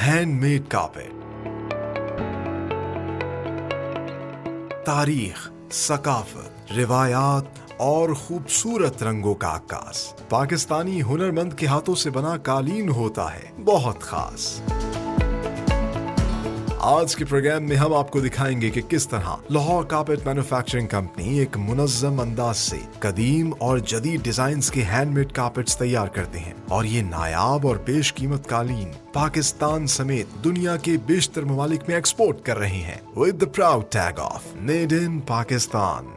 Handmade carpet, तारीख, सकाफत, रिवायात और खूबसूरत रंगों का आकाश। पाकिस्तानी हुनरमंद के हाथों से बना कालीन होता है बहुत खास। आज के प्रोग्राम में हम आपको दिखाएंगे कि किस तरह लाहौर कारपेट मैन्युफैक्चरिंग कंपनी एक मुनज़्ज़म अंदाज से कदीम और जदीद डिजाइन्स के हैंडमेड कारपेट्स तैयार करते हैं और ये नायाब और बेशकीमत कालीन पाकिस्तान समेत दुनिया के बेशतर ममालिक में एक्सपोर्ट कर रहे हैं with the proud tag of made in Pakistan.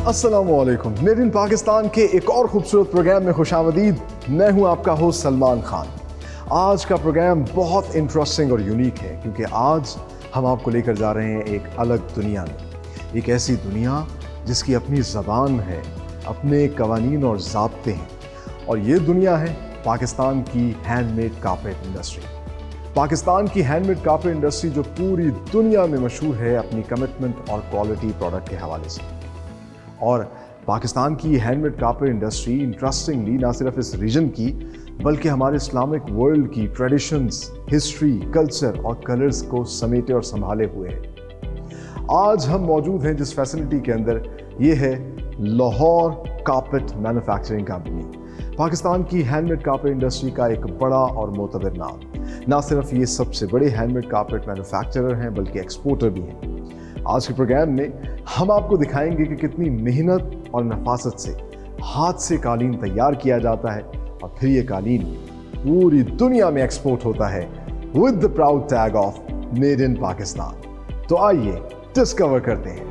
अस्सलामुअलैकुम, मेड इन पाकिस्तान के एक और खूबसूरत प्रोग्राम में खुशामदीद। मैं हूं आपका होस्ट सलमान खान। आज का प्रोग्राम बहुत इंटरेस्टिंग और यूनिक है क्योंकि आज हम आपको लेकर जा रहे हैं एक अलग दुनिया में, एक ऐसी दुनिया जिसकी अपनी ज़बान है, अपने कवानीन और ज़ाब्ते हैं, और ये दुनिया है पाकिस्तान की हैंडमेड कारपेट इंडस्ट्री। पाकिस्तान की हैंडमेड कारपेट इंडस्ट्री जो पूरी दुनिया में मशहूर है अपनी कमिटमेंट और क्वालिटी प्रोडक्ट के हवाले से। और पाकिस्तान की हैंडमेड कारपेट इंडस्ट्री इंटरेस्टिंगली ना सिर्फ इस रीजन की बल्कि हमारे इस्लामिक वर्ल्ड की ट्रेडिशंस, हिस्ट्री, कल्चर और कलर्स को समेटे और संभाले हुए है। आज हम मौजूद हैं जिस फैसिलिटी के अंदर, ये है Lahore carpet manufacturing company, Pakistan की हैंडमेड कारपेट इंडस्ट्री का एक बड़ा और मोतबर नाम। ना सिर्फ ये सबसे बड़े हैंडमेड कारपेट मैन्युफैक्चरर हैं बल्कि एक्सपोर्टर भी हैं। आज के प्रोग्राम में हम आपको दिखाएंगे कि कितनी मेहनत और नफासत से हाथ से कालीन तैयार किया जाता है और फिर ये कालीन पूरी दुनिया में एक्सपोर्ट होता है with the proud tag of made in Pakistan. तो आइए डिस्कवर करते हैं।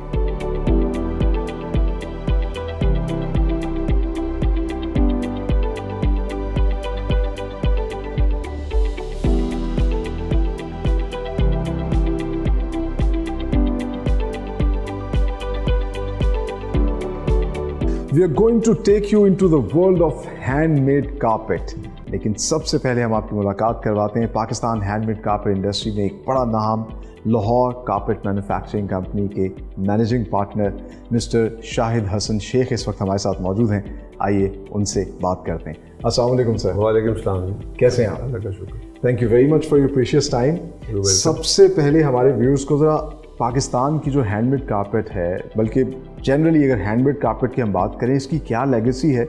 We are going to take you into the world of handmade carpet। लेकिन सबसे पहले हम आपकी मुलाकात करवाते हैं पाकिस्तान हैंडमेड कारपेट इंडस्ट्री में एक बड़ा नाम लाहौर कारपेट मैन्युफैक्चरिंग कंपनी के managing partner mister Shahid Hasan Sheikh इस वक्त हमारे साथ मौजूद हैं। आइए उनसे बात करते हैं। अस्सलाम वालेकुम सर। वालेकुम सलाम। कैसे हैं आप? अल्लाह का शुक्र। Thank you very much for your precious time. सबसे पहले हमारे व्यूअर्स को ज़रा पाकिस्तान की जो हैंडमेड कारपेट है, बल्कि जनरली अगर हैंडमेड कारपेट की हम बात करें, इसकी क्या लेगेसी है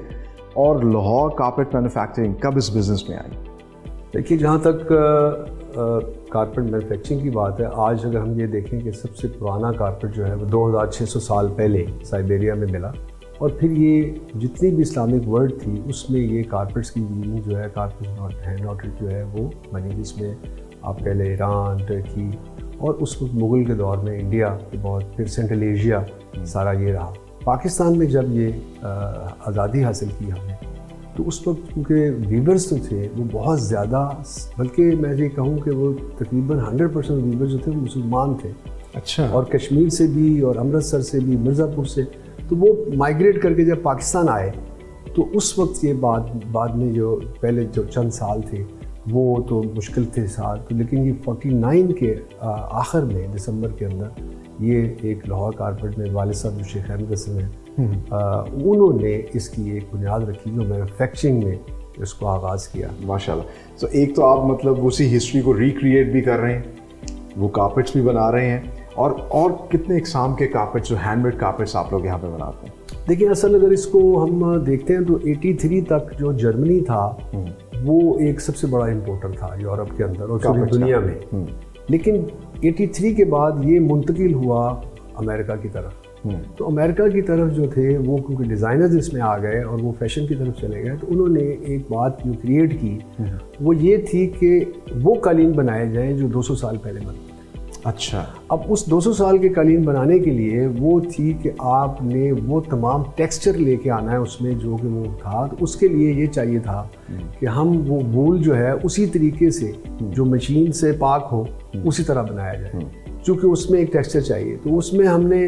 और लाहौर कारपेट मैन्युफैक्चरिंग कब इस बिज़नेस में आई? देखिए, जहाँ तक कारपेट मैन्युफैक्चरिंग की बात है, आज अगर हम ये देखें कि सबसे पुराना कारपेट जो है वो 2600 साल पहले साइबेरिया में मिला, और फिर ये जितनी भी इस्लामिक वर्ल्ड थी उसमें ये कारपेट्स की यूनिट जो है, कारपेट हैंड नॉटेड जो है वो बनी, जिसमें आप कह लें ईरान, टर्की और उस वक्त मुग़ल के दौर में इंडिया के बहुत, फिर सेंट्रल एशिया, सारा ये रहा। पाकिस्तान में जब ये आज़ादी हासिल की हमने, तो उस वक्त क्योंकि वीवर्स जो थे वो बहुत ज़्यादा, बल्कि मैं ये कहूँ कि वो तकरीबन 100% वीवर जो थे वो मुसलमान थे। अच्छा। और कश्मीर से भी और अमृतसर से भी, मिर्ज़ापुर से, तो वो माइग्रेट करके जब पाकिस्तान आए तो उस वक्त ये बाद में जो पहले जो चंद साल थे वो तो मुश्किल थे साल, तो लेकिन ये 49 के आखिर में दिसंबर के अंदर ये एक लाहौर कारपेट में वालिद साहब जो शेख अहमद हसन हैं, उन्होंने इसकी एक बुनियाद रखी जो मैन्युफैक्चरिंग में इसको आगाज़ किया। माशाल्लाह। तो एक तो आप मतलब उसी हिस्ट्री को रिक्रिएट भी कर रहे हैं, वो कारपेट्स भी बना रहे हैं, और कितने इकसाम के कारपेट्स जो हैंडमेड कारपेट्स आप लोग यहाँ पे बनाते हैं? देखिए, असल अगर इसको हम देखते हैं तो 83 तक जो जर्मनी था वो एक सबसे बड़ा इम्पोर्टर था यूरोप के अंदर और पूरी दुनिया में। लेकिन 83 के बाद ये मुंतकिल हुआ अमेरिका की तरफ। तो अमेरिका की तरफ जो थे वो क्योंकि डिज़ाइनर्स इसमें आ गए और वो फैशन की तरफ चले गए, तो उन्होंने एक बात जो क्रिएट की वो ये थी कि वो कालीन बनाए जाएं जो 200 साल पहले बने। अच्छा। अब उस 200 साल के कालीन बनाने के लिए वो थी कि आपने वो तमाम टेक्सचर लेके आना है उसमें जो कि वो था, तो उसके लिए ये चाहिए था कि हम वो वूल जो है उसी तरीके से जो मशीन से पाक हो उसी तरह बनाया जाए। चूँकि उसमें एक टेक्सचर चाहिए, तो उसमें हमने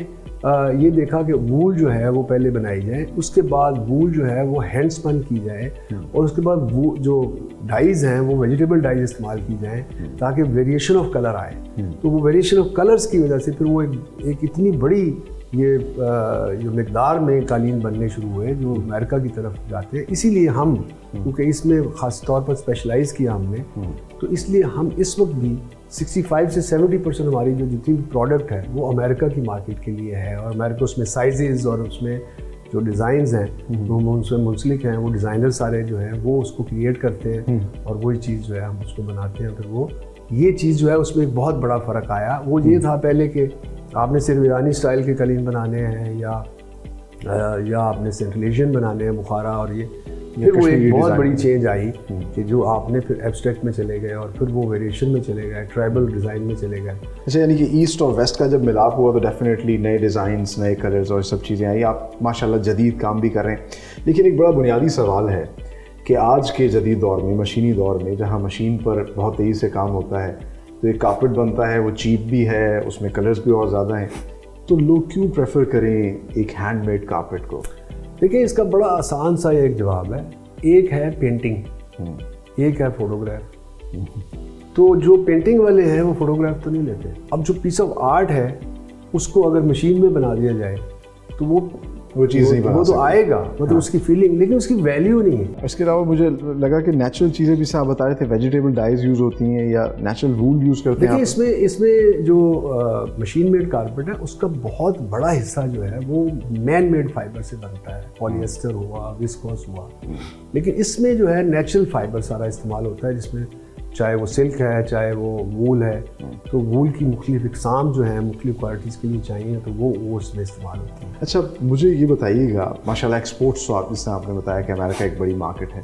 ये देखा कि वूल जो है वो पहले बनाई जाए, उसके बाद वूल जो है वो हैंड स्पन की जाए, और उसके बाद वो जो डाइज़ हैं वो वेजिटेबल डाइज इस्तेमाल की जाए ताकि वेरिएशन ऑफ कलर आए। तो वो वेरिएशन ऑफ कलर्स की वजह से फिर वो एक इतनी बड़ी ये जो मिकदार में कालीन बनने शुरू हुए जो अमेरिका की तरफ जाते हैं। इसीलिए हम, क्योंकि इसमें ख़ास तौर पर स्पेशलाइज़ किया हमने, तो इसलिए हम इस वक्त भी 65 से 70% हमारी जो जितनी भी प्रोडक्ट है वो अमेरिका की मार्केट के लिए है। और अमेरिका उसमें साइजेज़ और उसमें जो डिज़ाइंस हैं वो उनसे मुंसलिक हैं, वो डिज़ाइनर सारे जो हैं वो उसको क्रिएट करते हैं और वही चीज़ जो है हम उसको बनाते हैं। फिर वो ये चीज़ जो है उसमें एक बहुत बड़ा फ़र्क आया। वो ये था पहले कि आपने सिर्फ ईरानी स्टाइल के कलीन बनाने हैं या आपने सेंट्रल एशियन बनाने हैं बुखारा, और ये फिर वो एक बहुत बड़ी चेंज आई कि जो आपने फिर एब्स्ट्रैक्ट में चले गए और फिर वो वेरिएशन में चले गए, ट्राइबल डिज़ाइन में चले गए। अच्छा, यानी कि ईस्ट और वेस्ट का जब मिलाप हुआ तो डेफिनेटली नए डिज़ाइंस, नए कलर्स और सब चीज़ें आई। आप माशाल्लाह जदीद काम भी कर रहे हैं, लेकिन एक बड़ा बुनियादी सवाल है कि आज के जदीद दौर में, मशीनी दौर में, जहाँ मशीन पर बहुत तेज़ी से काम होता है, तो एक कारपेट बनता है, वो चीप भी है, उसमें कलर्स भी और ज़्यादा हैं, तो लोग क्यों प्रेफर करें एक हैंडमेड कारपेट को? देखिए, इसका बड़ा आसान सा एक जवाब है। एक है पेंटिंग, एक है फोटोग्राफ। तो जो पेंटिंग वाले हैं वो फोटोग्राफ तो नहीं लेते। अब जो पीस ऑफ आर्ट है उसको अगर मशीन में बना दिया जाए तो वो चीज़ नहीं बना वो तो आएगा, मतलब उसकी फीलिंग, लेकिन उसकी वैल्यू नहीं है। इसके अलावा मुझे लगा कि नेचुरल चीज़ें भी आप बता रहे थे, वेजिटेबल डाइज यूज़ होती हैं या नेचुरल वूल यूज़ करते हैं। देखिए, इसमें जो मशीन मेड कारपेट है उसका बहुत बड़ा हिस्सा जो है वो मैन मेड फाइबर से बनता है, पॉलिएस्टर हुआ, विस्कोस हुआ, लेकिन इसमें जो है नेचुरल फाइबर सारा इस्तेमाल होता है, जिसमें चाहे वो सिल्क है, चाहे वो वूल है। तो वूल की मुख्तलिफ इकसाम जो है मुख्तलिफ क्वालिटीज़ के लिए चाहिए, तो वो उसमें इस्तेमाल होती है। अच्छा, मुझे ये बताइएगा, माशाल्लाह एक्सपोर्ट्स, तो जिसने आपने बताया कि अमेरिका एक बड़ी मार्केट है,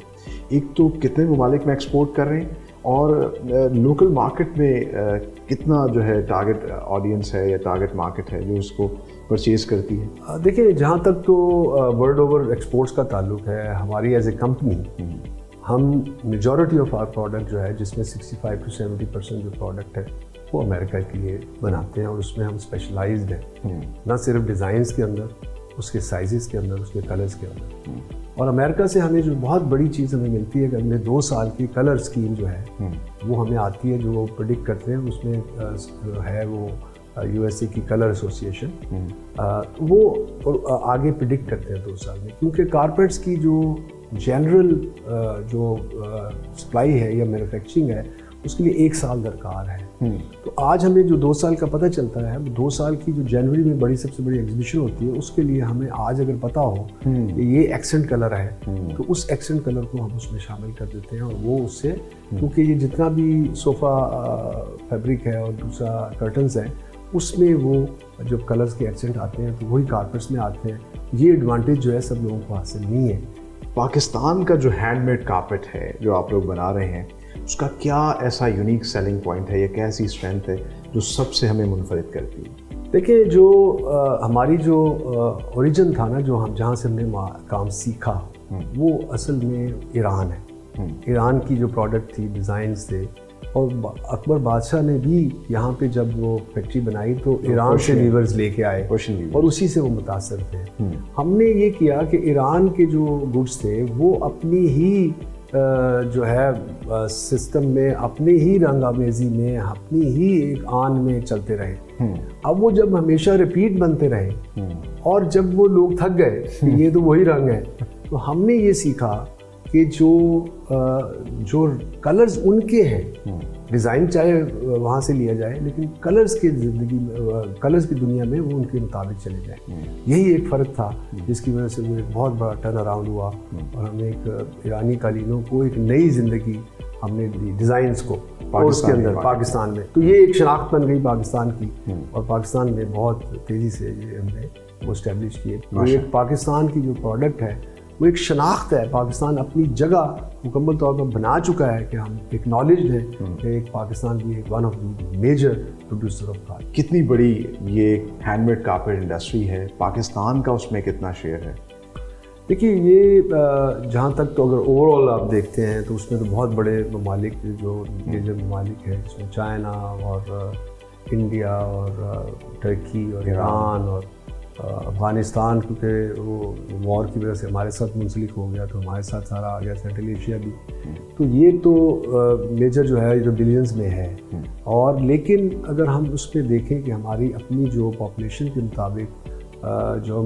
एक तो कितने ममालिक में एक्सपोर्ट कर रहे हैं और लोकल मार्केट में कितना जो है टारगेट ऑडियंस है या टारगेट मार्केट है जो इसको परचेज़ करती है? देखिए, जहाँ तक तो वर्ल्ड ओवर एक्सपोर्ट्स का ताल्लुक है, हमारी एज ए कंपनी हम मेजॉरिटी ऑफ आवर प्रोडक्ट जो है, जिसमें 65 से 70% जो प्रोडक्ट है वो अमेरिका के लिए बनाते हैं, और उसमें हम स्पेशलाइज्ड हैं, ना सिर्फ डिज़ाइंस के अंदर, उसके साइजेस के अंदर, उसके कलर्स के अंदर। और अमेरिका से हमें जो बहुत बड़ी चीज़ हमें मिलती है कि अगले 2 साल की कलर स्कीम जो है वो हमें आती है, जो प्रेडिक्ट करते हैं। उसमें है वो USA की कलर एसोसिएशन, वो आगे प्रेडिक्ट करते हैं 2 साल में, क्योंकि कारपेट्स की जो जनरल जो सप्लाई है या मैन्युफैक्चरिंग है उसके लिए 1 साल दरकार है। तो आज हमें जो 2 साल का पता चलता है, 2 साल की जो जनवरी में सबसे बड़ी एग्जीबिशन होती है, उसके लिए हमें आज अगर पता हो कि ये एक्सेंट कलर है, तो उस एक्सेंट कलर को हम उसमें शामिल कर देते हैं। और वो उससे, क्योंकि ये जितना भी सोफ़ा फैब्रिक है और दूसरा कर्टन्स है, उसमें वो जब कलर्स के एक्सेंट आते हैं तो वही कारपेट्स में आते हैं। ये एडवांटेज जो है सब लोगों को हासिल नहीं है। पाकिस्तान का जो हैंडमेड कारपेट है जो आप लोग बना रहे हैं, उसका क्या ऐसा यूनिक सेलिंग पॉइंट है या क्या ऐसी स्ट्रेंथ है जो सबसे हमें मुनफरिद करती है? देखिए, जो हमारी जो ओरिजिन था ना, जो हम जहाँ से हमने काम सीखा, वो असल में ईरान है। ईरान की जो प्रोडक्ट थी, डिज़ाइंस थे, और अकबर बादशाह ने भी यहाँ पे जब वो फैक्ट्री बनाई तो ईरान से वीवर्स लेके आए और उसी से वो मुतासर थे। हमने ये किया कि ईरान के जो गुड्स थे वो अपनी ही जो है सिस्टम में, अपनी ही रंग आमेज़ी में, अपनी ही एक आन में चलते रहे। अब वो जब हमेशा रिपीट बनते रहे और जब वो लोग थक गए कि ये तो वही रंग है, तो हमने ये सीखा कि जो कलर्स उनके हैं, डिज़ाइन चाहे वहाँ से लिया जाए, लेकिन कलर्स की ज़िंदगी में, कलर्स की दुनिया में वो उनके मुताबिक चले जाए। यही एक फ़र्क था जिसकी वजह से वो एक बहुत बड़ा टर्न अराउंड हुआ और हमने एक ईरानी कालीनों को एक नई ज़िंदगी हमने दी, डिज़ाइंस को, और उसके अंदर पाकिस्तान में। तो ये एक शनाख्त बन गई पाकिस्तान की, और पाकिस्तान में बहुत तेज़ी से ये हमने वो इस्टेब्लिश किए। तो एक पाकिस्तान की जो प्रोडक्ट है वो एक शनाख्त है। पाकिस्तान अपनी जगह मुकम्मल तौर पर बना चुका है कि हम एक्नॉलेज्ड हैं कि एक पाकिस्तान भी एक one of the major producer of carpet. कितनी बड़ी ये हैंडमेड कारपेट इंडस्ट्री है, पाकिस्तान का उसमें कितना शेयर है? देखिए, ये जहाँ तक तो अगर ओवरऑल आप देखते हैं तो उसमें तो बहुत बड़े ममालिक, जो मेजर ममालिक हैं, जिसमें चाइना और इंडिया और टर्की और ईरान और अफ़गानिस्तान, क्योंकि वो वॉर की वजह से हमारे साथ मुंसलिक हो गया तो हमारे साथ सारा आ गया, सेंट्रल एशिया भी। तो ये तो मेजर जो है ये तो बिलियंस में है। और लेकिन अगर हम उस पर देखें कि हमारी अपनी जो पॉपुलेशन के मुताबिक जो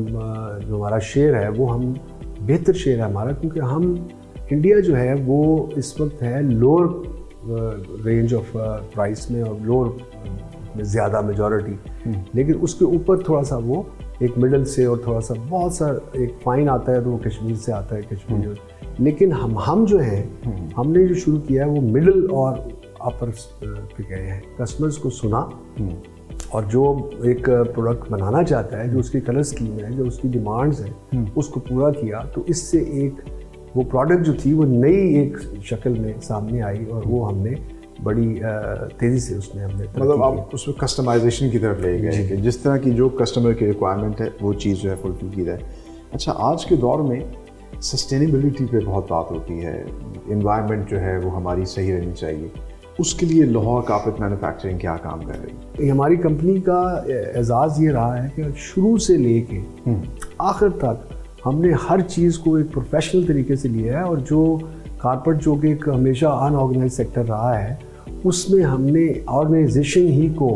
हमारा शेयर है वो हम बेहतर शेयर है हमारा, क्योंकि हम इंडिया जो है वो इस वक्त है लोअर रेंज ऑफ प्राइस में और लोअर में ज़्यादा मेजॉरिटी, लेकिन उसके ऊपर थोड़ा सा वो एक मिडल से और थोड़ा सा बहुत सा एक फाइन आता है तो वो कश्मीर से आता है, कश्मीर। लेकिन हम जो हैं हमने जो शुरू किया है वो मिडल और अपर पे गए हैं, कस्टमर्स को सुना और जो एक प्रोडक्ट बनाना चाहता है, जो उसकी कलर स्कीम है, जो उसकी डिमांड्स हैं, उसको पूरा किया। तो इससे एक वो प्रोडक्ट जो थी वो नई एक शक्ल में सामने आई और वो हमने बड़ी तेज़ी से उसमें हमने मतलब आप उसमें कस्टमाइजेशन की तरफ ले गए कि जिस तरह की जो कस्टमर की रिक्वायरमेंट है वो चीज़ जो है फुलफिल की जाए। अच्छा, आज के दौर में सस्टेनेबिलिटी पे बहुत बात होती है, एनवायरनमेंट जो है वो हमारी सही रहनी चाहिए, उसके लिए लाहौर कारपेट मैन्युफैक्चरिंग क्या काम कर रही है? हमारी कंपनी का एजाज़ ये रहा है कि शुरू से लेके आखिर तक हमने हर चीज़ को एक प्रोफेशनल तरीके से लिया है। और जो कारपेट जो कि एक हमेशा अनऑर्गेनाइज सेक्टर रहा है उसमें हमने ऑर्गेनाइजेशन ही को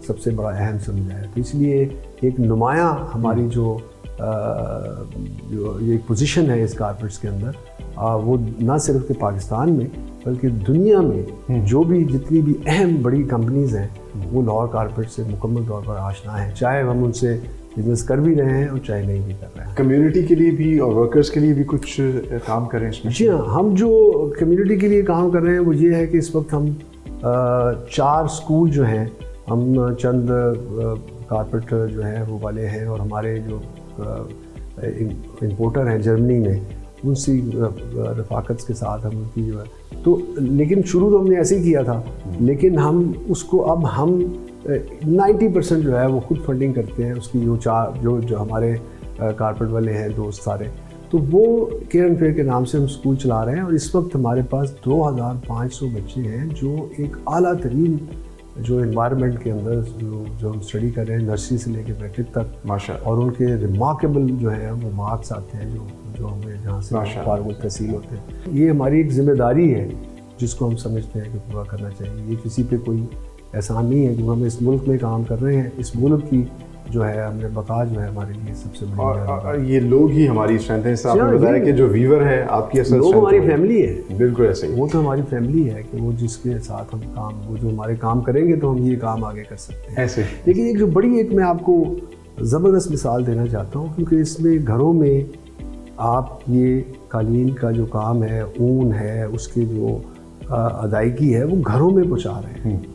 सबसे बड़ा अहम समझा है। तो इसलिए एक नुमाया हमारी जो एक पोजीशन है इस कारपेट्स के अंदर, वो ना सिर्फ के पाकिस्तान में बल्कि दुनिया में जो भी जितनी भी अहम बड़ी कंपनीज़ हैं वो लाहौर कारपेट से मुकम्मल तौर पर आशना है, चाहे हम उनसे बिजनेस कर भी रहे हैं और चाहे नहीं भी कर रहे हैं। कम्युनिटी के लिए भी और वर्कर्स के लिए भी कुछ काम करें इसमें? जी हाँ, हम जो कम्युनिटी के लिए काम कर रहे हैं वो ये है कि इस वक्त हम 4 स्कूल जो हैं, हम चंद कारपेट जो है वो वाले हैं और हमारे जो इंपोर्टर हैं जर्मनी में उनसी रफाकत के साथ हम उनकी जो है तो, लेकिन शुरू तो हमने ऐसे ही किया था, लेकिन हम उसको अब हम 90% जो है वो खुद फंडिंग करते हैं उसकी। जो हमारे कारपेट वाले हैं दोस्त सारे, तो वो केयर एंड फेयर के नाम से हम स्कूल चला रहे हैं। और इस वक्त हमारे पास 2500 बच्चे हैं जो एक आला तरीन जो एनवायरनमेंट के अंदर जो हम स्टडी कर रहे हैं, नर्सरी से लेकर मैट्रिक तक, माशाअल्लाह, और उनके रिमार्केबल जो है वो मार्क्स आते हैं जो हमें जहाँ से फार्गुल तहसील होते हैं। ये हमारी एक जिम्मेदारी है जिसको हम समझते हैं कि पूरा करना चाहिए। ये किसी पे कोई एहसान नहीं है, क्योंकि हम इस मुल्क में काम कर रहे हैं, इस मुल्क की जो है हमने बका जो है हमारे लिए सबसे बड़ी और ये लोग ही हमारी स्ट्रेंथ है। आपने बताया कि जो वीवर है आपकी असल लोग हमारी फैमिली है। बिल्कुल ऐसे ही, वो तो हमारी फैमिली है कि वो जिसके साथ हम काम, वो जो हमारे काम करेंगे तो हम ये काम आगे कर सकते हैं ऐसे। लेकिन एक जो बड़ी एक मैं आपको ज़बरदस्त मिसाल देना चाहता हूँ, क्योंकि इसमें घरों में आप ये कालीन का जो काम है, ऊन है, उसकी जो अदायगी है वो घरों में पहुँचा रहे हैं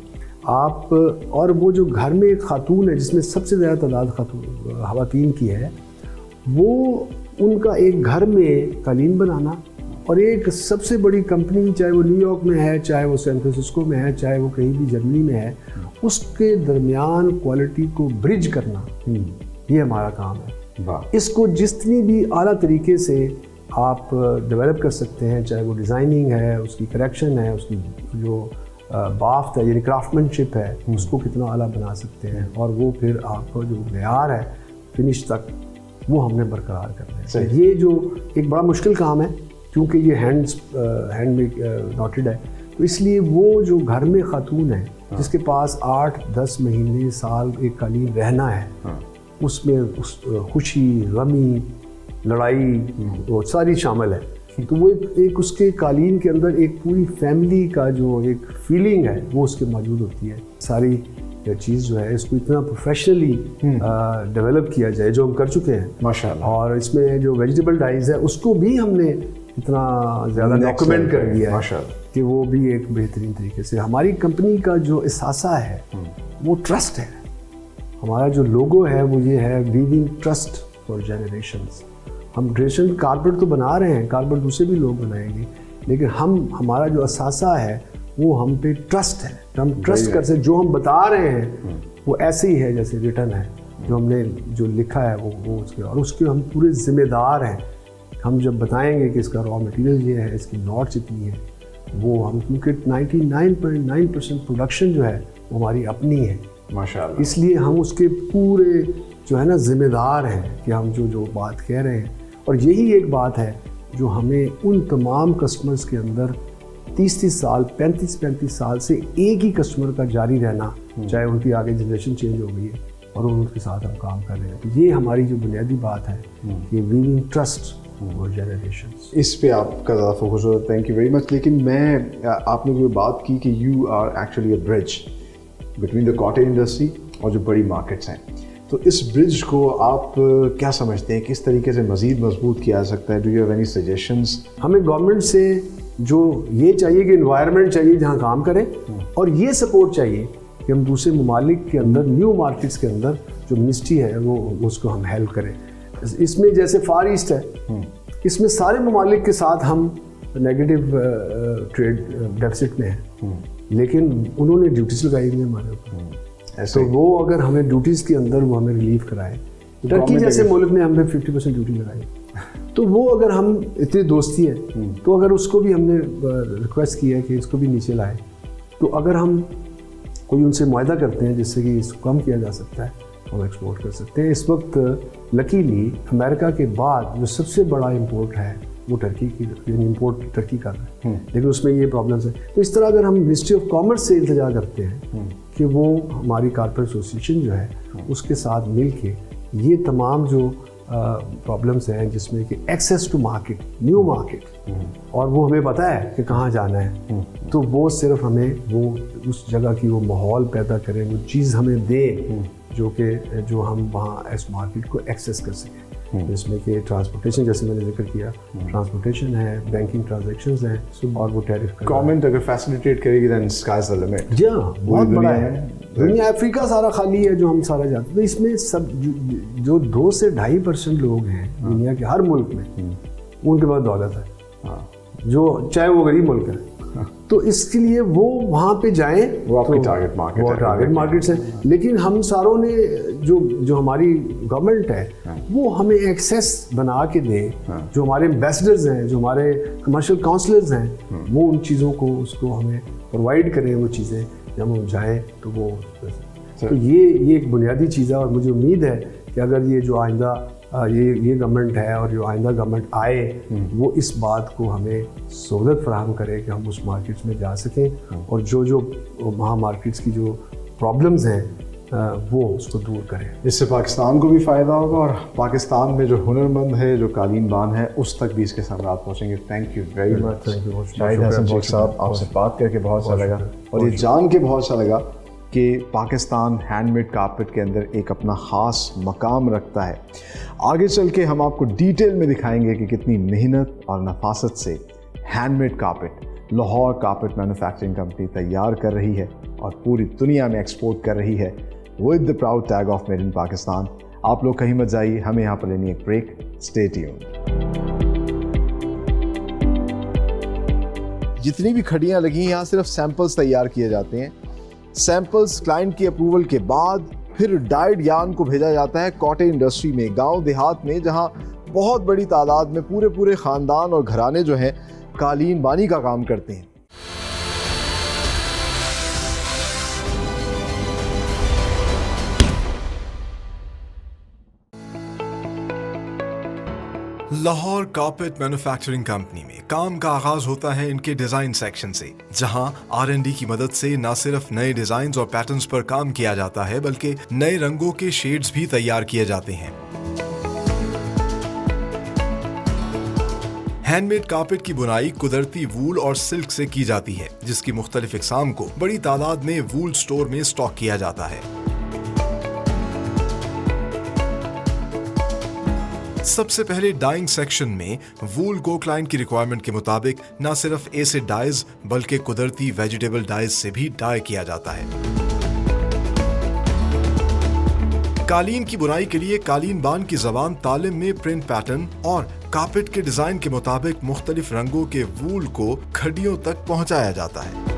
आप। और वो जो घर में एक खातून है जिसमें सबसे ज़्यादा तादाद ख़वातीन की है, वो उनका एक घर में कालीन बनाना और एक सबसे बड़ी कंपनी, चाहे वो न्यूयॉर्क में है, चाहे वो सैन फ्रांसिस्को में है, चाहे वो कहीं भी जर्मनी में है, उसके दरमियान क्वालिटी को ब्रिज करना, ये हमारा काम है। इसको जितनी भी आला तरीके से आप डेवलप कर सकते हैं, चाहे वो डिज़ाइनिंग है, उसकी करेक्शन है, उसकी जो बाफ्त है यानी क्राफ्टमैनशिप है, उसको कितना आला बना सकते हैं, और वो फिर आपका जो मेयार है फिनिश तक वो हमने बरकरार करना है। तो ये जो एक बड़ा मुश्किल काम है, क्योंकि ये हैंड में नॉटेड है, तो इसलिए वो जो घर में खातून है जिसके पास 8-10 महीने साल एक कालीन रहना है, उसमें उस खुशी, गमी, लड़ाई वो सारी शामिल है। तो वो एक उसके कालीन के अंदर एक पूरी फैमिली का जो एक फीलिंग है वो उसके मौजूद होती है। सारी चीज़ जो है इसको इतना प्रोफेशनली डेवलप किया जाए, जो हम कर चुके हैं माशाअल्लाह। और इसमें जो वेजिटेबल डाइज है उसको भी हमने इतना ज़्यादा डॉक्यूमेंट कर दिया है कि वो भी एक बेहतरीन तरीके से। हमारी कंपनी का जो एहसासा है वो ट्रस्ट है। हमारा जो लोगो है वो ये है, वीविंग ट्रस्ट फॉर जनरेशंस। हम ट्रेडिशनल कारपेट तो बना रहे हैं, कारपेट दूसरे भी लोग बनाएंगे, लेकिन हमारा जो असासा है वो हम पे ट्रस्ट है। हम ट्रस्ट कर सकते, जो हम बता रहे हैं वो ऐसे ही है जैसे रिटर्न है, जो हमने जो लिखा है वो उसके, और उसके हम पूरे ज़िम्मेदार हैं। हम जब बताएंगे कि इसका रॉ मटेरियल ये है, इसकी नॉट्स इतनी है, वो हम, क्योंकि 99.9% प्रोडक्शन जो है वो हमारी अपनी है, माशाल्लाह। इसलिए हम उसके पूरे जो है ना जिम्मेदार हैं कि हम जो बात कह रहे हैं। और यही एक बात है जो हमें उन तमाम कस्टमर्स के अंदर 30-30 साल 35-35 साल से एक ही कस्टमर का जारी रहना, चाहे उनकी आगे जनरेशन चेंज हो गई है और उनके साथ हम काम कर रहे हैं, तो ये हमारी जो बुनियादी बात है कि वीविंग ट्रस्ट और जनरेशंस। इस पे आपका ज़्यादा फोकस हो, थैंक यू वेरी मच। लेकिन मैं आपने जो बात की कि you are actually a bridge between the cottage industry और जो बड़ी मार्केट्स हैं, तो इस ब्रिज को आप क्या समझते हैं, किस तरीके से मज़ीद मजबूत किया जा सकता है? Do you have any suggestions? हमें गवर्नमेंट से जो ये चाहिए कि इन्वायरमेंट चाहिए जहाँ काम करें, और ये सपोर्ट चाहिए कि हम दूसरे ममालिक के अंदर, न्यू मार्केट्स के अंदर जो मिनिस्ट्री है वो उसको हम हेल्प करें। इसमें जैसे फार ईस्ट है, इसमें सारे ममालिक के साथ हम नेगेटिव ट्रेड डेफिसिट में हैं, लेकिन उन्होंने ड्यूटीज़ लगाई हुई है हमारे ऊपर। तो वो अगर हमें ड्यूटीज़ के अंदर वो हमें रिलीफ कराए, टर्की जैसे मुल्क ने हमें 50% ड्यूटी लगाई, तो वो अगर हम इतनी दोस्ती है तो अगर उसको भी हमने रिक्वेस्ट किया है कि इसको भी नीचे लाए, तो अगर हम कोई उनसे मुआहदा करते हैं जिससे कि इसको कम किया जा सकता है, हम एक्सपोर्ट कर सकते हैं। इस वक्त लकीली अमेरिका के बाद जो सबसे बड़ा इंपोर्ट है वो टर्की की, इंपोर्ट टर्की कर रहा है, लेकिन उसमें ये प्रॉब्लम्स है। तो इस तरह अगर हम मिनिस्ट्री ऑफ कॉमर्स से इल्तिजा करते हैं कि वो हमारी कॉर्पोरेट एसोसिएशन जो है उसके साथ मिल के ये तमाम जो प्रॉब्लम्स हैं जिसमें कि access to market, new market, और वो हमें पता है कि कहाँ जाना है, तो वो सिर्फ हमें वो उस जगह की वो माहौल पैदा करें, वो चीज़ हमें दे जो हम वहाँ इस मार्केट को एक्सेस कर सकें, जिसमें कि ट्रांसपोर्टेशन, जैसे मैंने जिक्र किया, ट्रांसपोर्टेशन है, बैंकिंग ट्रांजैक्शंस हैं, और वो टैरिफ गवर्नमेंट अगर फैसिलिटेट करेगी देन स्काइज द लिमिट। जी हाँ, बहुत बड़ा है दुनिया। अफ्रीका सारा खाली है जो हम सारा जाते हैं, तो इसमें सब जो 2 से 2.5% लोग हैं दुनिया के हर मुल्क में, उनके पास दौलत है, जो चाहे वो गरीब मुल्क है, तो इसके लिए वो वहाँ पे जाएं, वो आपकी टारगेट मार्केट है, टारगेट मार्केट्स है। लेकिन हम सारों ने जो हमारी गवर्नमेंट है वो हमें एक्सेस बना के दे, जो हमारे एम्बेसडर्स हैं, जो हमारे कमर्शियल काउंसलर्स हैं, वो उन चीज़ों को उसको हमें प्रोवाइड करें, वो चीज़ें जब हम जाएँ तो वो, तो ये एक बुनियादी चीज़ है। और मुझे उम्मीद है कि अगर ये जो आइंदा ये गवर्नमेंट है और जो आइंदा गवर्नमेंट आए, वो इस बात को हमें सहूलत फराहम करे कि हम उस मार्केट्स में जा सकें, और जो वहाँ मार्केट्स की जो प्रॉब्लम्स हैं वो उसको दूर करें। इससे पाकिस्तान को भी फ़ायदा होगा, और पाकिस्तान में जो हुनरमंद है, जो कालीन बान है, उस तक भी इसके सामरात पहुँचेंगे। Thank you very much Shahid Hasan Sheikh sahab, आपसे बात करके बहुत अच्छा लगा, और ये जान के बहुत अच्छा लगा कि पाकिस्तान हैंडमेड कारपेट के अंदर एक अपना ख़ास मकाम रखता है। आगे चल के हम आपको डिटेल में दिखाएंगे कि कितनी मेहनत और नफासत से handmade carpet Lahore carpet manufacturing company तैयार कर रही है और पूरी दुनिया में एक्सपोर्ट कर रही है with the proud tag of made in Pakistan. आप लोग कहीं मत जाइए, हमें यहाँ पर लेनी एक ब्रेक। Stay tuned. जितनी भी खड़ियाँ लगी हैं, यहाँ सिर्फ सैंपल्स तैयार किए जाते हैं। सैंपल्स क्लाइंट की अप्रूवल के बाद फिर डाइड यार्न को भेजा जाता है कॉटेज इंडस्ट्री में, गांव देहात में, जहां बहुत बड़ी तादाद में पूरे ख़ानदान और घराने जो हैं कालीन बानी का काम करते हैं। लाहौर कारपेट मैन्युफैक्चरिंग कंपनी में काम का आगाज होता है इनके डिजाइन सेक्शन से, जहां R&D की मदद से न सिर्फ नए डिजाइन और पैटर्न्स पर काम किया जाता है, बल्कि नए रंगों के शेड्स भी तैयार किए जाते हैं। हैंडमेड कारपेट की बुनाई कुदरती वूल और सिल्क से की जाती है, जिसकी मुख्तलिफ इकसाम को बड़ी तादाद में वूल स्टोर में स्टॉक किया जाता है। सबसे पहले डाइंग सेक्शन में वूल को क्लाइंट की रिक्वायरमेंट के मुताबिक न सिर्फ एसिड डाइज बल्कि कुदरती वेजिटेबल डाइज से भी डाई किया जाता है। कालीन की बुनाई के लिए कालीन बान की जबान तालिम में प्रिंट पैटर्न और कारपेट के डिजाइन के मुताबिक मुख्तलिफ रंगों के वूल को खड्डियों तक पहुंचाया जाता है।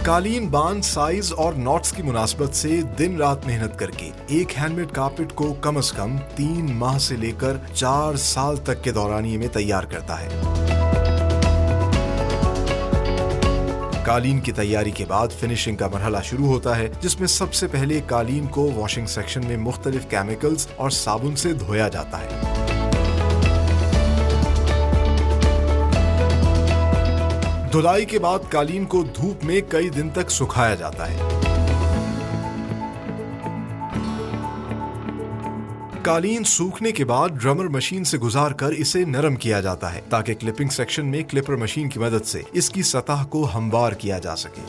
कालीन बान साइज और नॉट्स की मुनासबत से दिन रात मेहनत करके एक हैंडमेड कारपेट को कम से कम 3 माह से लेकर 4 साल तक के दौरानिये में तैयार करता है। कालीन की तैयारी के बाद फिनिशिंग का मरहला शुरू होता है, जिसमें सबसे पहले कालीन को वॉशिंग सेक्शन में मुख्तलिफ केमिकल्स और साबुन से धोया जाता है। धुलाई के बाद कालीन को धूप में कई दिन तक सुखाया जाता है। कालीन सूखने के बाद ड्रमर मशीन से गुजारकर इसे नरम किया जाता है ताकि क्लिपिंग सेक्शन में क्लिपर मशीन की मदद से इसकी सतह को हमवार किया जा सके।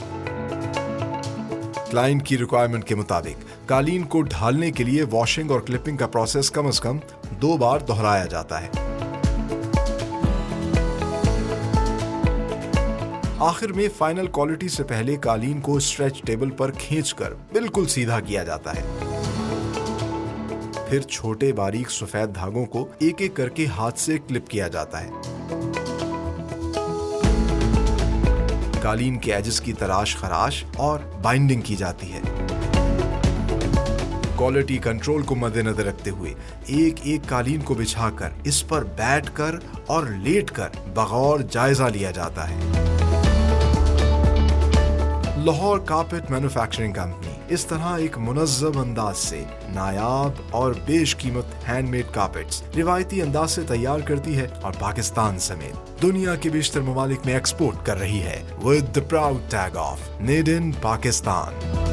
क्लाइंट की रिक्वायरमेंट के मुताबिक कालीन को ढालने के लिए वॉशिंग और क्लिपिंग का प्रोसेस कम से कम 2 बार दोहराया जाता है। आखिर में फाइनल क्वालिटी से पहले कालीन को स्ट्रेच टेबल पर खींचकर बिल्कुल सीधा किया जाता है। फिर छोटे बारीक सफेद धागों को एक एक करके हाथ से क्लिप किया जाता है। कालीन के एजेस की तराश खराश और बाइंडिंग की जाती है। क्वालिटी कंट्रोल को मद्देनजर रखते हुए एक एक कालीन को बिछाकर इस पर बैठकर और लेटकर बगौर जायजा लिया जाता है। लाहौर कारपेट मैन्युफैक्चरिंग कंपनी इस तरह एक मुनज़्ज़म अंदाज से नायाब और बेशकीमत हैंडमेड कारपेट्स रिवायती अंदाज से तैयार करती है और पाकिस्तान समेत दुनिया के बेशतर ममालिक में एक्सपोर्ट कर रही है with the proud tag of made in Pakistan.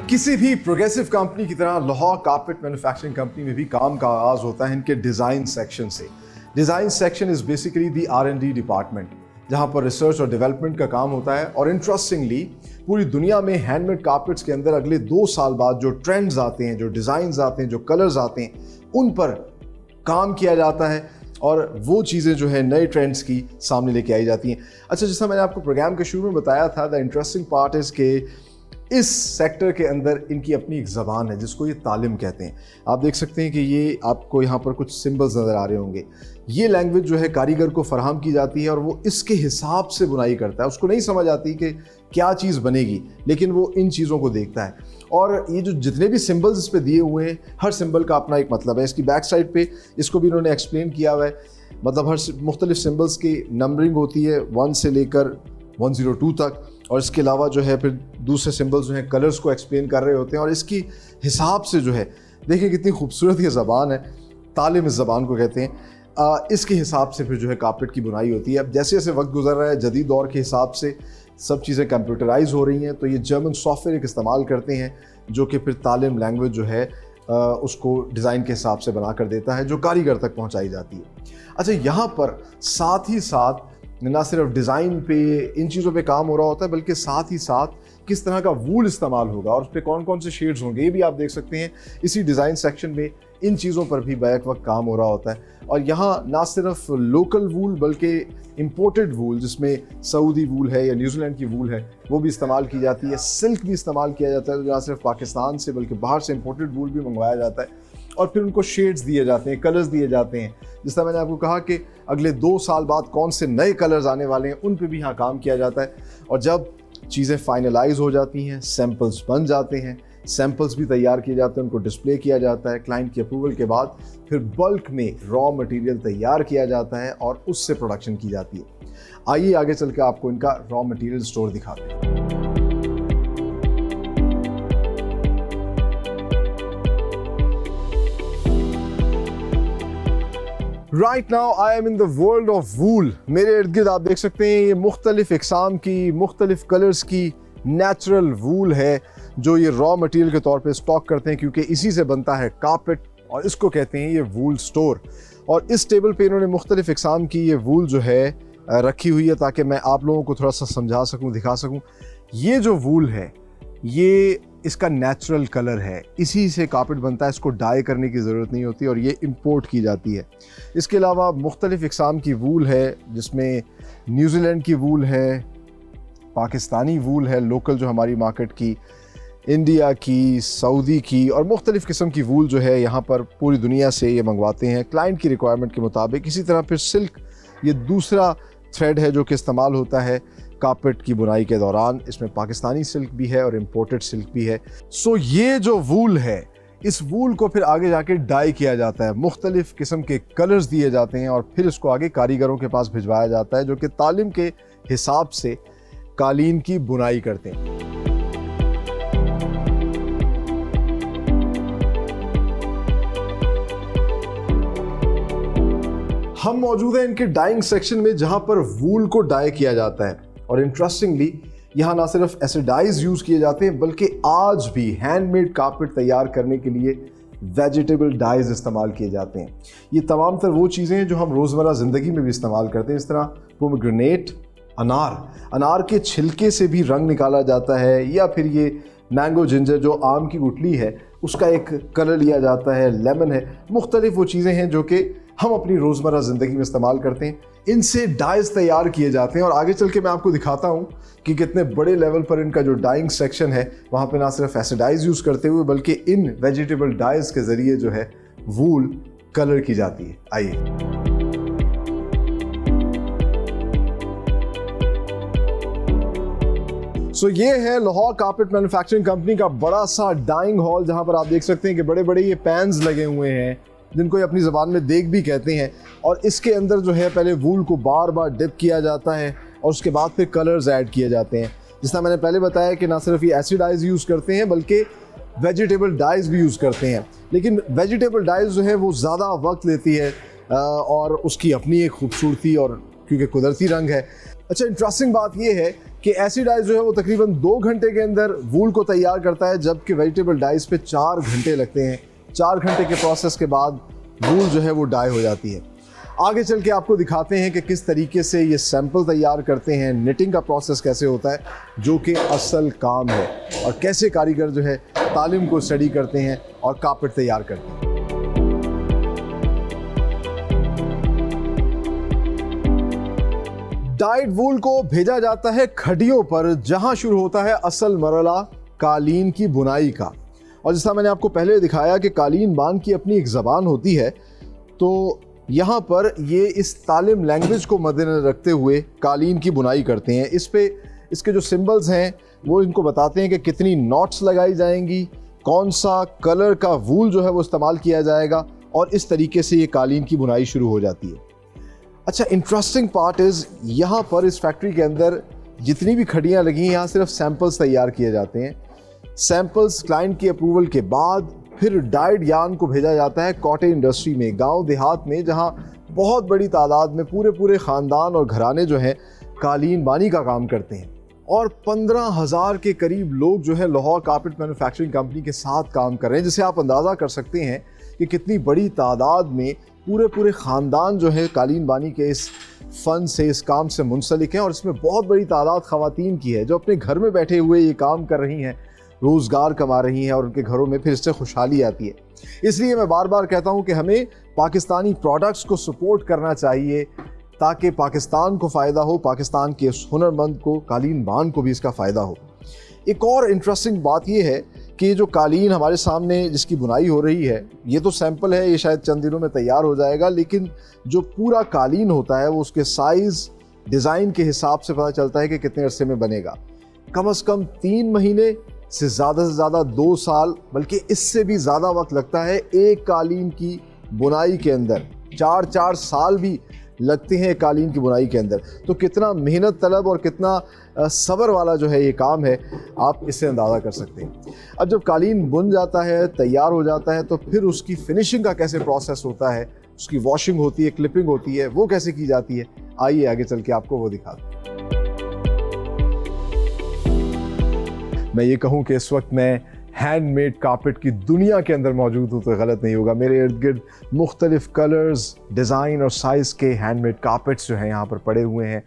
किसी भी प्रोग्रेसिव कंपनी की तरह लाहौर कारपेट मैन्युफैक्चरिंग कंपनी में भी काम का आगाज होता है इनके डिज़ाइन सेक्शन से। Design section is basically the R&D department, जहां पर रिसर्च और डेवलपमेंट का काम होता है। और इंटरेस्टिंगली पूरी दुनिया में हैंडमेड कारपेट्स के अंदर अगले 2 साल बाद जो ट्रेंड्स आते हैं, जो डिज़ाइंस आते हैं, जो कलर्स आते हैं, उन पर काम किया जाता है और वो चीज़ें जो है नए ट्रेंड्स की सामने लेके आई जाती हैं। अच्छा, जैसा मैंने आपको प्रोग्राम के शुरू में बताया था, द इंटरेस्टिंग पार्ट इज़ के इस सेक्टर के अंदर इनकी अपनी एक ज़बान है जिसको ये तालिम कहते हैं। आप देख सकते हैं कि ये आपको यहाँ पर कुछ सिंबल्स नज़र आ रहे होंगे। ये लैंग्वेज जो है कारीगर को फराहम की जाती है और वो इसके हिसाब से बुनाई करता है। उसको नहीं समझ आती कि क्या चीज़ बनेगी, लेकिन वो इन चीज़ों को देखता है। और ये जो जितने भी सिंबल्स इस पर दिए हुए हैं, हर सिंबल का अपना एक मतलब है। इसकी बैक साइड पे इसको भी इन्होंने एक्सप्लेन किया हुआ है। मतलब हर मुख्तलिफ सिंबल्स की नंबरिंग होती है 1 से लेकर 102 तक, और इसके अलावा जो है फिर दूसरे सिंबल्स जो हैं कलर्स को एक्सप्लेन कर रहे होते हैं। और इसकी हिसाब से जो है, देखिए कितनी खूबसूरत ये ज़बान है, तालिम इस ज़बान को कहते हैं। इसके हिसाब से फिर जो है कारपेट की बुनाई होती है। अब जैसे जैसे वक्त गुजर रहा है, जदीद दौर के हिसाब से सब चीज़ें कंप्यूटराइज हो रही हैं, तो ये जर्मन सॉफ्टवेयर एक इस्तेमाल करते हैं जो कि फिर तालिम लैंग्वेज जो है उसको डिज़ाइन के हिसाब से बना कर देता है, जो कारीगर तक पहुँचाई जाती है। अच्छा, यहाँ पर साथ ही साथ ना सिर्फ डिज़ाइन पे इन चीज़ों पे काम हो रहा होता है, बल्कि साथ ही साथ किस तरह का वूल इस्तेमाल होगा और उस पर कौन कौन से शेड्स होंगे, ये भी आप देख सकते हैं। इसी डिज़ाइन सेक्शन में इन चीज़ों पर भी बैक वक्त काम हो रहा होता है। और यहाँ ना सिर्फ लोकल वूल बल्कि इम्पोर्टेड वूल, जिसमें सऊदी वूल है या न्यूजीलैंड की वूल है, वो भी इस्तेमाल की जाती है। सिल्क भी इस्तेमाल किया जाता है, ना सिर्फ पाकिस्तान से बल्कि बाहर से इम्पोर्टेड वूल भी मंगवाया जाता है। और फिर उनको शेड्स दिए जाते हैं, कलर्स दिए जाते हैं। जिस तरह मैंने आपको कहा कि अगले 2 साल बाद कौन से नए कलर्स आने वाले हैं, उन पे भी यहाँ काम किया जाता है। और जब चीज़ें फाइनलाइज हो जाती हैं, सैम्पल्स बन जाते हैं, सैम्पल्स भी तैयार किए जाते हैं, उनको डिस्प्ले किया जाता है। क्लाइंट की अप्रूवल के बाद फिर बल्क में रॉ मटेरियल तैयार किया जाता है और उससे प्रोडक्शन की जाती है। आइए आगे चल के आपको इनका रॉ मटेरियल स्टोर दिखाते हैं। Right now I am in the world of wool. मेरे इर्द गिर्द आप देख सकते हैं ये मुख्तलिफ इकसाम की, मुख्तलिफ कलर्स की नेचुरल वूल है जो ये रॉ मटेरियल के तौर पे स्टॉक करते हैं, क्योंकि इसी से बनता है कारपेट और इसको कहते हैं ये वूल स्टोर। और इस टेबल पे इन्होंने मुख्तलिफ इकसाम की ये वूल जो है रखी हुई है ताकि मैं आप लोगों को थोड़ा सा समझा सकूँ, दिखा सकूँ। ये जो वूल है ये इसका नेचुरल कलर है, इसी से कारपेट बनता है, इसको डाई करने की ज़रूरत नहीं होती और ये इंपोर्ट की जाती है। इसके अलावा मुख्तलिफ इकसाम की वूल है जिसमें न्यूजीलैंड की वूल है, पाकिस्तानी वूल है लोकल जो हमारी मार्केट की, इंडिया की, सऊदी की, और मुख्तलिफ किस्म की वूल जो है यहाँ पर पूरी दुनिया से ये मंगवाते हैं क्लाइंट की रिक्वायरमेंट के मुताबिक। इसी तरह फिर सिल्क, ये दूसरा थ्रेड है जो कि इस्तेमाल होता है कारपेट की बुनाई के दौरान। इसमें पाकिस्तानी सिल्क भी है और इम्पोर्टेड सिल्क भी है। सो ये जो वूल है, इस वूल को फिर आगे जाके डाई किया जाता है, मुख्तलिफ किस्म के कलर्स दिए जाते हैं और फिर इसको आगे कारीगरों के पास भिजवाया जाता है जो कि तालीम के हिसाब से कालीन की बुनाई करते हैं। हम मौजूद हैं इनके डाइंग सेक्शन में जहां पर वूल को डाई किया जाता है और इंटरेस्टिंगली यहाँ ना सिर्फ एसिडाइज यूज़ किए जाते हैं बल्कि आज भी हैंडमेड कारपेट तैयार करने के लिए वेजिटेबल डाइज इस्तेमाल किए जाते हैं। ये तमाम तर वो चीज़ें हैं जो हम रोज़मर्रा ज़िंदगी में भी इस्तेमाल करते हैं। इस तरह पोमेग्रेनेट, अनार के छिलके से भी रंग निकाला जाता है, या फिर ये मैंगो जिंजर जो आम की गुठली है उसका एक कलर लिया जाता है, लेमन है, मुख्तलिफ वो चीज़ें हैं जो कि हम अपनी रोज़मर्रा ज़िंदगी में इस्तेमाल करते हैं। इनसे डाइज तैयार किए जाते हैं और आगे चल के मैं आपको दिखाता हूँ कि कितने बड़े लेवल पर इनका जो डाइंग सेक्शन है वहाँ पे ना सिर्फ एसिडाइज यूज़ करते हुए बल्कि इन वेजिटेबल डाइज के ज़रिए जो है वूल कलर की जाती है। आइए। सो ये है लाहौर कारपेट मैन्युफैक्चरिंग कंपनी का बड़ा सा डाइंग हॉल, जहाँ पर आप देख सकते हैं कि बड़े बड़े ये पैन्स लगे हुए हैं जिनको ये अपनी ज़बान में देग भी कहते हैं। और इसके अंदर जो है पहले वूल को बार बार डिप किया जाता है और उसके बाद फिर कलर्स ऐड किए जाते हैं। जिस तरह मैंने पहले बताया कि ना सिर्फ ये एसिड डाइज यूज़ करते हैं बल्कि वेजिटेबल डाइज भी यूज़ करते हैं, लेकिन वेजिटेबल डाइज जो है वो ज़्यादा वक्त लेती है और उसकी अपनी एक खूबसूरती और क्योंकि कुदरती रंग है। अच्छा, इंटरेस्टिंग बात ये है कि एसिड डाइज जो है वो तकरीबन 2 घंटे के अंदर वूल को तैयार करता है, जबकि वेजिटेबल डाइज पे 4 घंटे लगते हैं। 4 घंटे के प्रोसेस के बाद वूल जो है वो डाई हो जाती है। आगे चल के आपको दिखाते हैं कि किस तरीके से ये सैंपल तैयार करते हैं, निटिंग का प्रोसेस कैसे होता है जो कि असल काम है, और कैसे कारीगर जो है तालीम को स्टडी करते हैं और कारपेट तैयार करते हैं। डाइड वूल को भेजा जाता है खड्डियों पर जहां शुरू होता है असल मरहला कालीन की बुनाई का। और जैसा मैंने आपको पहले दिखाया कि कालीन बान की अपनी एक ज़बान होती है, तो यहाँ पर ये इस तालिम लैंग्वेज को मद्देनज़र रखते हुए कालीन की बुनाई करते हैं। इसके जो सिंबल्स हैं वो इनको बताते हैं कि कितनी नॉट्स लगाई जाएंगी, कौन सा कलर का वूल जो है वो इस्तेमाल किया जाएगा, और इस तरीके से ये कालीन की बुनाई शुरू हो जाती है। अच्छा, इंटरेस्टिंग पार्ट इज़ यहाँ पर इस फैक्ट्री के अंदर जितनी भी खड्डियाँ लगी हैं यहाँ सिर्फ सैम्पल्स तैयार किए जाते हैं। सैंपल्स क्लाइंट की अप्रूवल के बाद फिर डाइड यार्न को भेजा जाता है कॉटेज इंडस्ट्री में, गांव देहात में, जहां बहुत बड़ी तादाद में पूरे ख़ानदान और घराने जो हैं कालीन बानी का काम करते हैं। और 15,000 के करीब लोग जो है लाहौर कारपेट मैन्युफैक्चरिंग कंपनी के साथ काम कर रहे हैं, जिसे आप अंदाज़ा कर सकते हैं कि कितनी बड़ी तादाद में पूरे ख़ानदान जो है कालीन बानी के इस फ़न से, इस काम से मुंसलिक हैं। और इसमें बहुत बड़ी तादाद ख़वातीन की है जो अपने घर में बैठे हुए ये काम कर रही हैं, रोज़गार कमा रही हैं और उनके घरों में फिर इससे खुशहाली आती है। इसलिए मैं बार बार कहता हूँ कि हमें पाकिस्तानी प्रोडक्ट्स को सपोर्ट करना चाहिए ताकि पाकिस्तान को फ़ायदा हो, पाकिस्तान के उस हुनरमंद को, कालीन बान को भी इसका फ़ायदा हो। एक और इंटरेस्टिंग बात यह है कि जो कालीन हमारे सामने जिसकी बुनाई हो रही है, ये तो सैंपल है, ये शायद चंद दिनों में तैयार हो जाएगा, लेकिन जो पूरा कालीन होता है वो उसके साइज़, डिज़ाइन के हिसाब से पता चलता है कि कितने अरसे में बनेगा। कम से कम 3 महीने से ज़्यादा 2 साल, बल्कि इससे भी ज़्यादा वक्त लगता है एक कालीन की बुनाई के अंदर। 4 साल भी लगते हैं कालीन की बुनाई के अंदर। तो कितना मेहनत तलब और कितना सब्र वाला जो है ये काम है, आप इससे अंदाज़ा कर सकते हैं। अब जब कालीन बुन जाता है, तैयार हो जाता है, तो फिर उसकी फिनिशिंग का कैसे प्रोसेस होता है, उसकी वॉशिंग होती है, क्लिपिंग होती है, वो कैसे की जाती है, आइए आगे चल के आपको वो दिखा दूँ। मैं ये कहूँ कि इस वक्त मैं हैंडमेड कारपेट की दुनिया के अंदर मौजूद हूँ तो गलत नहीं होगा। मेरे इर्द गिर्द मुख्तलिफ कलर्स, डिज़ाइन और साइज़ के हैंडमेड कारपेट्स जो हैं यहाँ पर पड़े हुए हैं।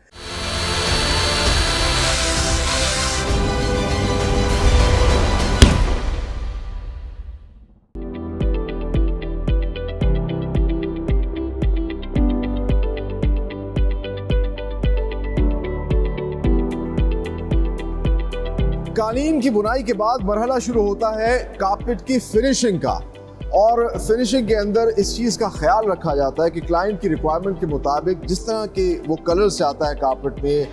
कालीन की बुनाई के बाद मरहला शुरू होता है कारपेट की फिनिशिंग का। और फिनिशिंग के अंदर इस चीज़ का ख्याल रखा जाता है कि क्लाइंट की रिक्वायरमेंट के मुताबिक जिस तरह के वो कलर्स चाहता है कारपेट में,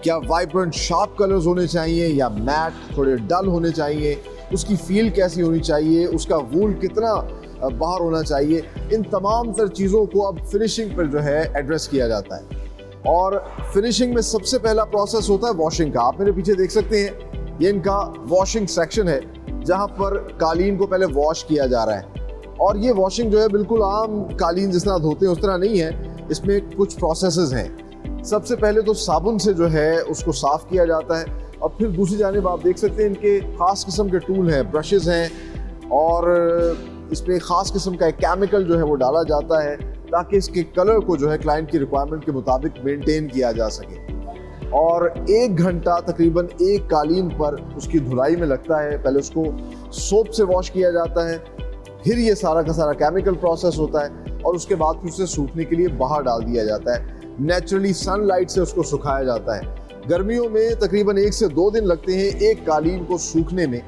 क्या वाइब्रेंट शार्प कलर्स होने चाहिए या मैट थोड़े डल होने चाहिए, उसकी फील कैसी होनी चाहिए, उसका वूल कितना बाहर होना चाहिए, इन तमाम तर चीज़ों को अब फिनिशिंग पर जो है एड्रेस किया जाता है। और फिनिशिंग में सबसे पहला प्रोसेस होता है वॉशिंग का। आप मेरे पीछे देख सकते हैं, ये इनका वॉशिंग सेक्शन है जहाँ पर कालीन को पहले वॉश किया जा रहा है। और ये वॉशिंग जो है बिल्कुल आम कालीन जिस तरह धोते हैं उस तरह नहीं है, इसमें कुछ प्रोसेसेस हैं। सबसे पहले तो साबुन से जो है उसको साफ़ किया जाता है, और फिर दूसरी जानिब आप देख सकते हैं इनके ख़ास किस्म के टूल हैं, ब्रशेज़ हैं, और इसमें ख़ास किस्म का एक केमिकल जो है वो डाला जाता है ताकि इसके कलर को जो है क्लाइंट की रिक्वायरमेंट के मुताबिक मेंटेन किया जा सके। और 1 घंटा तकरीबन एक कालीन पर उसकी धुलाई में लगता है। पहले उसको सोप से वॉश किया जाता है, फिर ये सारा का सारा केमिकल प्रोसेस होता है, और उसके बाद फिर उसे सूखने के लिए बाहर डाल दिया जाता है। नेचुरली सनलाइट से उसको सुखाया जाता है। गर्मियों में तकरीबन 1 से 2 दिन लगते हैं एक कालीन को सूखने में,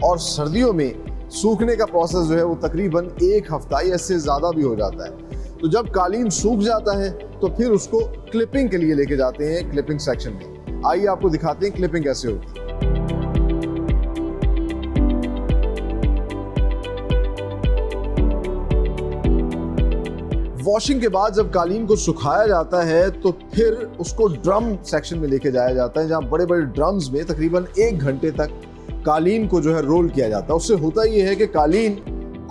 और सर्दियों में सूखने का प्रोसेस जो है वो तकरीबन 1 हफ्ता या इससे ज़्यादा भी हो जाता है। तो जब कालीन सूख जाता है तो फिर उसको क्लिपिंग के लिए लेके जाते हैं क्लिपिंग सेक्शन में। आइए आपको दिखाते हैं क्लिपिंग कैसे होती है। वॉशिंग के बाद जब कालीन को सुखाया जाता है तो फिर उसको ड्रम सेक्शन में लेके जाया जाता है, जहाँ बड़े बड़े ड्रम्स में तकरीबन 1 घंटे तक कालीन को जो है रोल किया जाता है। उससे होता ये है कि कालीन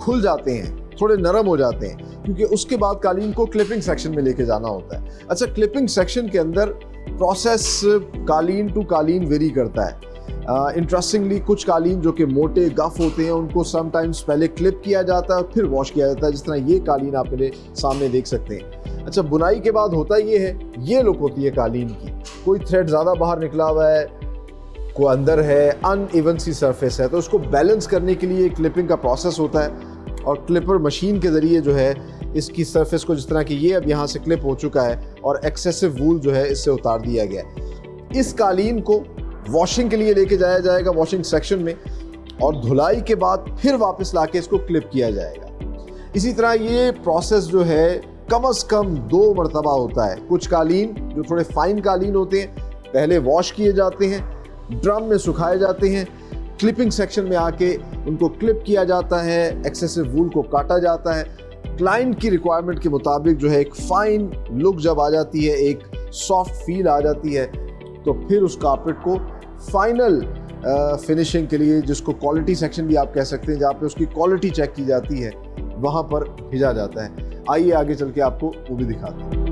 खुल जाते हैं, थोड़े नरम हो जाते हैं, क्योंकि उसके बाद कालीन को क्लिपिंग सेक्शन में लेके जाना होता है। अच्छा, क्लिपिंग सेक्शन के अंदर प्रोसेस कालीन टू कालीन वेरी करता है। इंटरेस्टिंगली कुछ कालीन जो कि मोटे गफ होते हैं उनको समटाइम्स पहले क्लिप किया जाता है और फिर वॉश किया जाता है, जिस तरह ये कालीन आप मेरे सामने देख सकते हैं। अच्छा, बुनाई के बाद होता ये है, ये लुक होती है कालीन की, कोई थ्रेड ज़्यादा बाहर निकला हुआ है, को अंदर है, अनइवन सी सरफेस है, तो उसको बैलेंस करने के लिए क्लिपिंग का प्रोसेस होता है। और क्लिपर मशीन के ज़रिए जो है इसकी सरफेस को, जिस तरह कि ये अब यहाँ से क्लिप हो चुका है और एक्सेसिव वूल जो है इससे उतार दिया गया है। इस कालीन को वॉशिंग के लिए लेके जाया जाएगा वॉशिंग सेक्शन में, और धुलाई के बाद फिर वापस लाके इसको क्लिप किया जाएगा। इसी तरह ये प्रोसेस जो है कम से कम 2 मरतबा होता है। कुछ कालीन जो थोड़े फाइन कालीन होते हैं पहले वॉश किए जाते हैं, ड्रम में सुखाए जाते हैं, क्लिपिंग सेक्शन में आके उनको क्लिप किया जाता है, एक्सेसिव वूल को काटा जाता है। क्लाइंट की रिक्वायरमेंट के मुताबिक जो है एक फाइन लुक जब आ जाती है, एक सॉफ्ट फील आ जाती है, तो फिर उस कारपेट को फाइनल फिनिशिंग के लिए, जिसको क्वालिटी सेक्शन भी आप कह सकते हैं, जहाँ पे उसकी क्वालिटी चेक की जाती है, वहाँ पर भेजा जाता है। आइए आगे चल के आपको वो भी दिखाते हैं।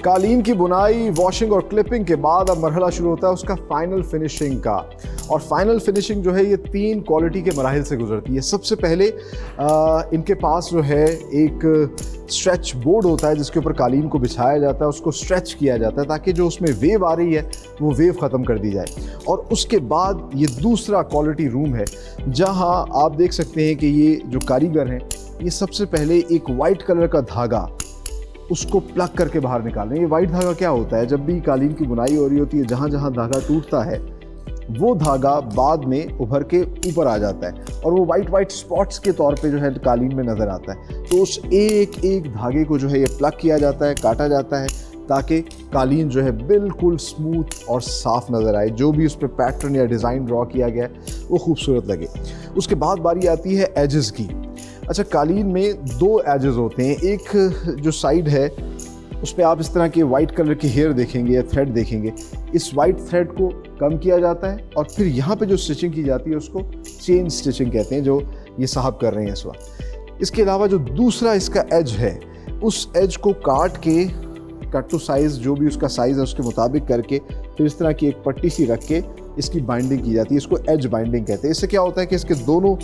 कालीन की बुनाई, वॉशिंग और क्लिपिंग के बाद अब मरहला शुरू होता है उसका फाइनल फिनिशिंग का। और फाइनल फिनिशिंग जो है ये 3 क्वालिटी के मराहिल से गुजरती है। सबसे पहले इनके पास जो है एक स्ट्रेच बोर्ड होता है जिसके ऊपर कालीन को बिछाया जाता है, उसको स्ट्रेच किया जाता है ताकि जो उसमें वेव आ रही है वो वेव ख़त्म कर दी जाए। और उसके बाद ये दूसरा क्वालिटी रूम है जहाँ आप देख सकते हैं कि ये जो कारीगर हैं ये सबसे पहले एक वाइट कलर का धागा उसको प्लग करके बाहर निकालें। ये वाइट धागा क्या होता है, जब भी कालीन की बुनाई हो रही होती है जहाँ जहाँ धागा टूटता है वो धागा बाद में उभर के ऊपर आ जाता है और वो वाइट स्पॉट्स के तौर पे जो है कालीन में नज़र आता है। तो उस एक एक धागे को जो है ये प्लग किया जाता है, काटा जाता है ताकि कालीन जो है बिल्कुल स्मूथ और साफ़ नज़र आए, जो भी उस पर पैटर्न या डिज़ाइन ड्रॉ किया गया है वो खूबसूरत लगे। उसके बाद बारी आती है एजेस की। अच्छा, कालीन में 2 एजेस होते हैं। एक जो साइड है उस पर आप इस तरह के वाइट कलर की हेयर देखेंगे या थ्रेड देखेंगे। इस वाइट थ्रेड को कम किया जाता है और फिर यहाँ पे जो स्टिचिंग की जाती है उसको चेन स्टिचिंग कहते हैं, जो ये साहब कर रहे हैं इस वक्त। इसके अलावा जो दूसरा इसका एज है उस एज को काट के कट टू साइज़, जो भी उसका साइज़ है उसके मुताबिक करके फिर इस तरह की एक पट्टी सी रख के इसकी बाइंडिंग की जाती है। इसको एज बाइंडिंग कहते हैं। इससे क्या होता है कि इसके दोनों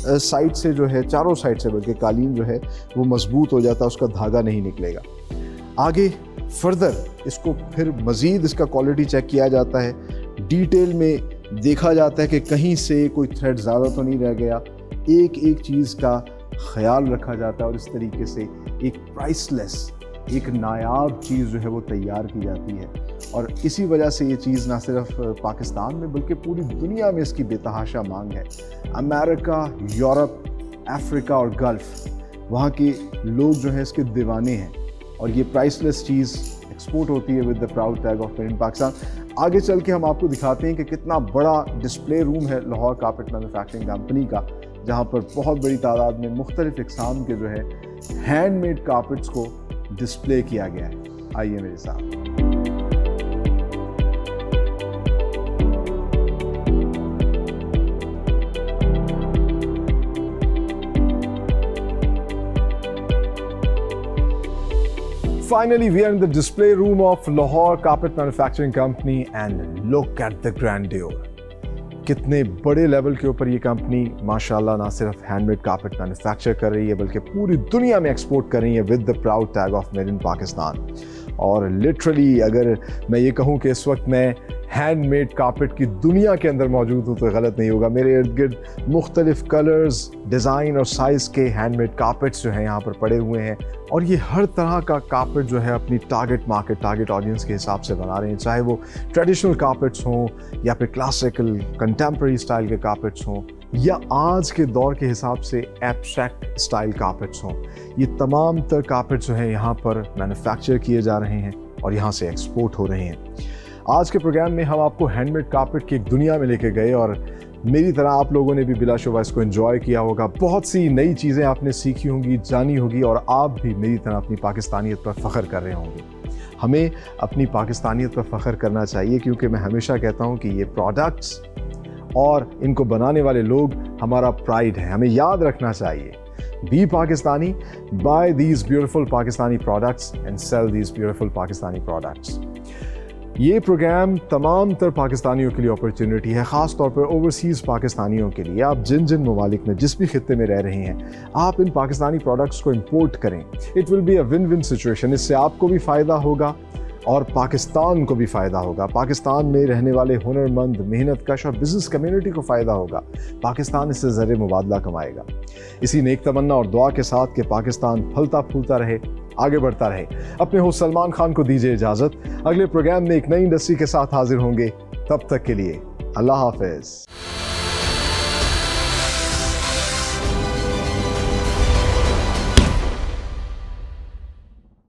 साइड से जो है, चारों साइड से बल्कि कालीन जो है वो मजबूत हो जाता है, उसका धागा नहीं निकलेगा। आगे फर्दर इसको फिर मज़ीद इसका क्वालिटी चेक किया जाता है, डिटेल में देखा जाता है कि कहीं से कोई थ्रेड ज़्यादा तो नहीं रह गया, एक एक चीज़ का ख्याल रखा जाता है और इस तरीके से एक प्राइसलेस, एक नायाब चीज़ जो है वो तैयार की जाती है। और इसी वजह से ये चीज़ ना सिर्फ पाकिस्तान में बल्कि पूरी दुनिया में इसकी बेतहाशा मांग है। अमेरिका, यूरोप, अफ्रीका और गल्फ़, वहाँ के लोग जो हैं इसके दीवाने हैं और ये प्राइसलेस चीज़ एक्सपोर्ट होती है with the proud tag of made in Pakistan. आगे चल के हम आपको दिखाते हैं कि कितना बड़ा डिस्प्ले रूम है लाहौर कारपेट मैन्युफैक्चरिंग कंपनी का, जहाँ पर बहुत बड़ी तादाद में मुख्तलिफ इक़साम के जो है हैंडमेड कारपेट्स को डिस्प्ले किया गया है। आइए मेरे साथ। Finally, we are in the display room of Lahore Carpet Manufacturing Company and look at the grandeur. कितने बड़े लेवल के ऊपर ये कंपनी माशाल्लाह ना सिर्फ हैंडमेड कारपेट मैन्युफैक्चर कर रही है बल्कि पूरी दुनिया में एक्सपोर्ट कर रही है with the proud tag of made in Pakistan. और लिटरली अगर मैं ये कहूँ कि इस वक्त मैं हैंडमेड कारपेट की दुनिया के अंदर मौजूद हूँ तो गलत नहीं होगा। मेरे इर्द गिर्द मुख्तलिफ कलर्स, डिज़ाइन और साइज़ के हैंडमेड कारपेट्स जो हैं यहाँ पर पड़े हुए हैं और ये हर तरह का कारपेट जो है अपनी टारगेट मार्केट, टारगेट ऑडियंस के हिसाब से बना रहे हैं, चाहे वो ट्रेडिशनल कारपेट्स हों या फिर क्लासिकल कंटेम्प्रेरी स्टाइल के कारपेट्स हों या आज के दौर के हिसाब से एब्स्ट्रैक्ट स्टाइल कारपेट्स हों। ये तमाम तर कारपेट्स जो हैं यहाँ पर मैन्युफैक्चर किए जा रहे हैं और यहाँ से एक्सपोर्ट हो रहे हैं। आज के प्रोग्राम में हम आपको हैंडमेड कारपेट की एक दुनिया में लेके गए और मेरी तरह आप लोगों ने भी बिलाशुबा इसको एंजॉय किया होगा। बहुत सी नई चीज़ें आपने सीखी होंगी, जानी होगी और आप भी मेरी तरह अपनी पाकिस्तानियत पर फ़ख्र कर रहे होंगे। हमें अपनी पाकिस्तानियत पर फ़ख्र करना चाहिए क्योंकि मैं हमेशा कहता हूँ कि ये प्रोडक्ट्स और इनको बनाने वाले लोग हमारा प्राइड है। हमें याद रखना चाहिए, be Pakistani, buy these beautiful Pakistani products and sell these beautiful Pakistani products. ये प्रोग्राम तमाम तर पाकिस्तानियों के लिए अपॉर्चुनिटी है, ख़ास तौर पर ओवरसीज़ पाकिस्तानियों के लिए। आप जिन जिन ममालिक में, जिस भी खित्ते में रह रहे हैं, आप इन पाकिस्तानी प्रोडक्ट्स को इंपोर्ट करें। It will be a win win situation. इससे आपको भी फ़ायदा होगा और पाकिस्तान को भी फ़ायदा होगा। पाकिस्तान में रहने वाले हुनरमंद, मेहनतकश और बिज़नेस कम्युनिटी को फ़ायदा होगा। पाकिस्तान इससे ज़र मुबादला कमाएगा। इसी नेक तमन्ना और दुआ के साथ कि पाकिस्तान फलता फूलता रहे, आगे बढ़ता रहे। अपने होस्ट सलमान खान को दीजिए इजाज़त। अगले प्रोग्राम में एक नई इंडस्ट्री के साथ हाजिर होंगे। तब तक के लिए अल्लाह हाफ़िज़।